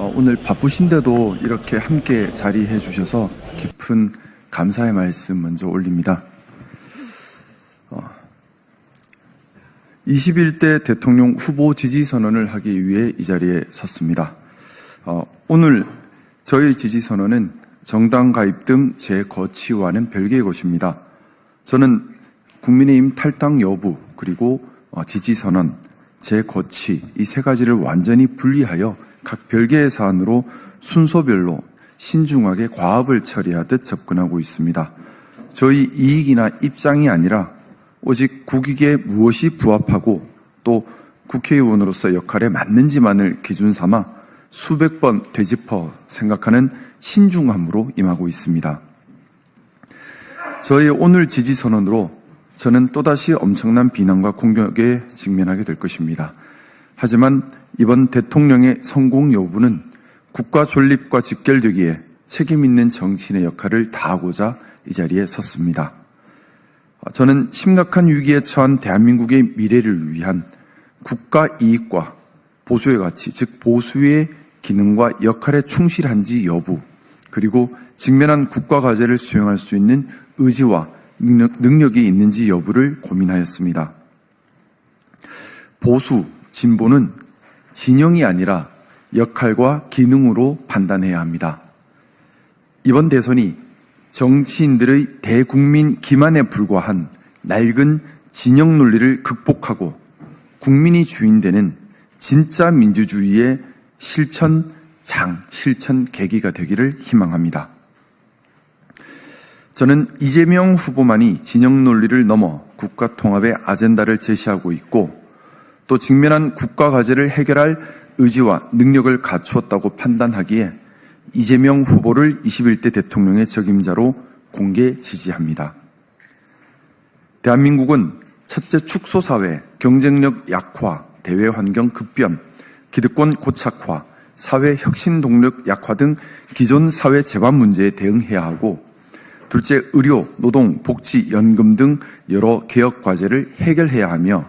오늘 바쁘신데도 이렇게 함께 자리해 주셔서 깊은 감사의 말씀 먼저 올립니다. 21대 대통령 후보 지지 선언을 하기 위해 이 자리에 섰습니다. 오늘 저희 지지 선언은 정당 가입 등 제 거치와는 별개의 것입니다. 저는 국민의힘 탈당 여부 그리고 지지 선언, 제 거치 이 세 가지를 완전히 분리하여 각 별개의 사안으로 순서별로 신중하게 과업을 처리하듯 접근하고 있습니다. 저희 이익이나 입장이 아니라 오직 국익에 무엇이 부합하고 또 국회의원으로서 역할에 맞는지만을 기준 삼아 수백 번 되짚어 생각하는 신중함으로 임하고 있습니다. 저희 오늘 지지 선언으로 저는 또다시 엄청난 비난과 공격에 직면하게 될 것입니다. 하지만 이번 대통령의 성공 여부는 국가 존립과 직결되기에 책임 있는 정치인의 역할을 다하고자 이 자리에 섰습니다. 저는 심각한 위기에 처한 대한민국의 미래를 위한 국가 이익과 보수의 가치, 즉 보수의 기능과 역할에 충실한지 여부, 그리고 직면한 국가 과제를 수행할 수 있는 의지와 능력이 있는지 여부를 고민하였습니다. 보수, 진보는 진영이 아니라 역할과 기능으로 판단해야 합니다. 이번 대선이 정치인들의 대국민 기만에 불과한 낡은 진영 논리를 극복하고 국민이 주인되는 진짜 민주주의의 실천 계기가 되기를 희망합니다. 저는 이재명 후보만이 진영 논리를 넘어 국가 통합의 아젠다를 제시하고 있고 또 직면한 국가 과제를 해결할 의지와 능력을 갖추었다고 판단하기에 이재명 후보를 21대 대통령의 적임자로 공개 지지합니다. 대한민국은 첫째 축소사회, 경쟁력 약화, 대외환경 급변, 기득권 고착화, 사회 혁신 동력 약화 등 기존 사회 재반 문제에 대응해야 하고 둘째, 의료, 노동, 복지, 연금 등 여러 개혁 과제를 해결해야 하며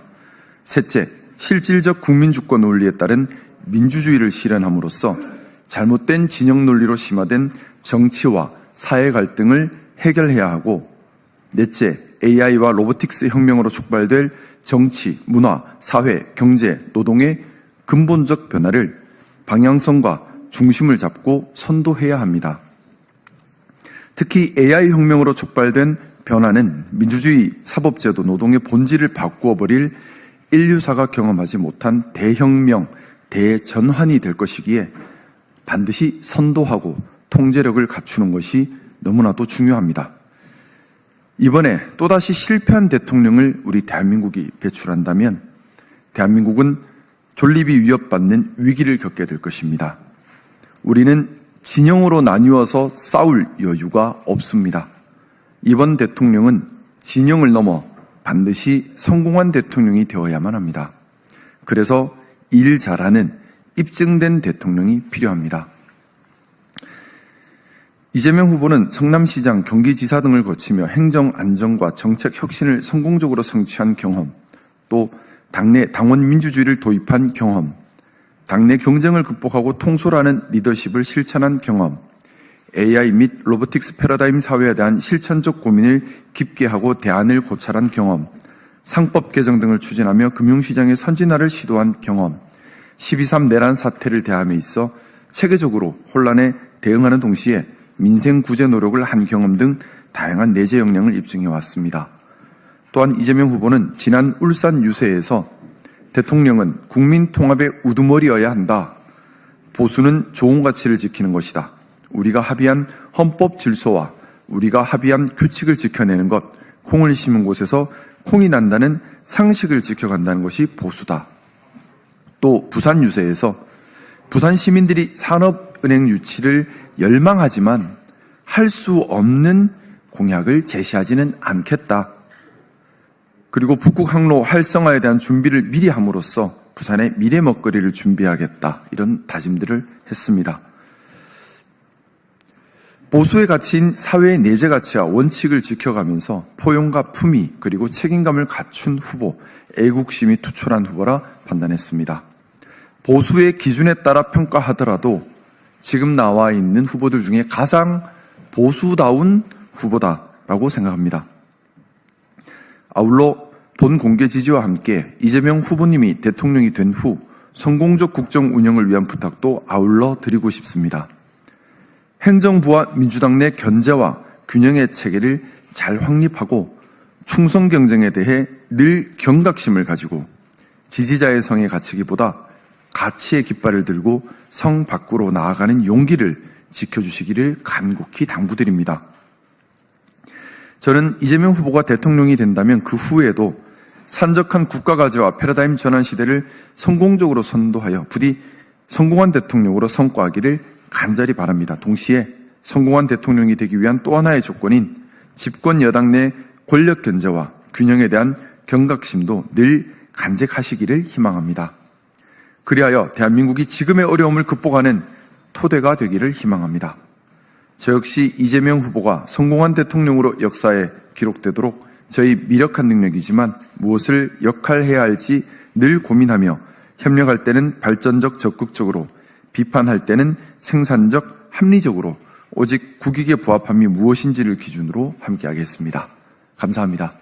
셋째, 실질적 국민주권 논리에 따른 민주주의를 실현함으로써 잘못된 진영 논리로 심화된 정치와 사회 갈등을 해결해야 하고 넷째, AI와 로보틱스 혁명으로 촉발될 정치, 문화, 사회, 경제, 노동의 근본적 변화를 방향성과 중심을 잡고 선도해야 합니다. 특히 AI 혁명으로 촉발된 변화는 민주주의, 사법제도, 노동의 본질을 바꾸어버릴 인류사가 경험하지 못한 대혁명, 대전환이 될 것이기에 반드시 선도하고 통제력을 갖추는 것이 너무나도 중요합니다. 이번에 또다시 실패한 대통령을 우리 대한민국이 배출한다면 대한민국은 존립이 위협받는 위기를 겪게 될 것입니다. 우리는 진영으로 나뉘어서 싸울 여유가 없습니다. 이번 대통령은 진영을 넘어 반드시 성공한 대통령이 되어야만 합니다. 그래서 일 잘하는 입증된 대통령이 필요합니다. 이재명 후보는 성남시장, 경기지사 등을 거치며 행정 안정과 정책 혁신을 성공적으로 성취한 경험, 또 당내 당원 민주주의를 도입한 경험, 당내 경쟁을 극복하고 통솔하는 리더십을 실천한 경험, AI 및 로보틱스 패러다임 사회에 대한 실천적 고민을 깊게 하고 대안을 고찰한 경험, 상법 개정 등을 추진하며 금융시장의 선진화를 시도한 경험, 12.3 내란 사태를 대함에 있어 체계적으로 혼란에 대응하는 동시에 민생 구제 노력을 한 경험 등 다양한 내재 역량을 입증해 왔습니다. 또한 이재명 후보는 지난 울산 유세에서 대통령은 국민 통합의 우두머리여야 한다. 보수는 좋은 가치를 지키는 것이다. 우리가 합의한 헌법 질서와 우리가 합의한 규칙을 지켜내는 것, 콩을 심은 곳에서 콩이 난다는 상식을 지켜간다는 것이 보수다. 또 부산 유세에서 부산 시민들이 산업은행 유치를 열망하지만 할 수 없는 공약을 제시하지는 않겠다. 그리고 북극 항로 활성화에 대한 준비를 미리 함으로써 부산의 미래 먹거리를 준비하겠다. 이런 다짐들을 했습니다. 보수의 가치인 사회의 내재 가치와 원칙을 지켜가면서 포용과 품위 그리고 책임감을 갖춘 후보, 애국심이 투철한 후보라 판단했습니다. 보수의 기준에 따라 평가하더라도 지금 나와 있는 후보들 중에 가장 보수다운 후보다라고 생각합니다. 아울러 본 공개 지지와 함께 이재명 후보님이 대통령이 된 후 성공적 국정 운영을 위한 부탁도 아울러 드리고 싶습니다. 행정부와 민주당 내 견제와 균형의 체계를 잘 확립하고 충성 경쟁에 대해 늘 경각심을 가지고 지지자의 성에 갇히기보다 가치의 깃발을 들고 성 밖으로 나아가는 용기를 지켜주시기를 간곡히 당부드립니다. 저는 이재명 후보가 대통령이 된다면 그 후에도 산적한 국가과제와 패러다임 전환 시대를 성공적으로 선도하여 부디 성공한 대통령으로 성과하기를 간절히 바랍니다. 동시에 성공한 대통령이 되기 위한 또 하나의 조건인 집권 여당 내 권력 견제와 균형에 대한 경각심도 늘 간직하시기를 희망합니다. 그리하여 대한민국이 지금의 어려움을 극복하는 토대가 되기를 희망합니다. 저 역시 이재명 후보가 성공한 대통령으로 역사에 기록되도록 저희 미력한 능력이지만 무엇을 역할해야 할지 늘 고민하며 협력할 때는 발전적 적극적으로, 비판할 때는 생산적 합리적으로 오직 국익에 부합함이 무엇인지를 기준으로 함께하겠습니다. 감사합니다.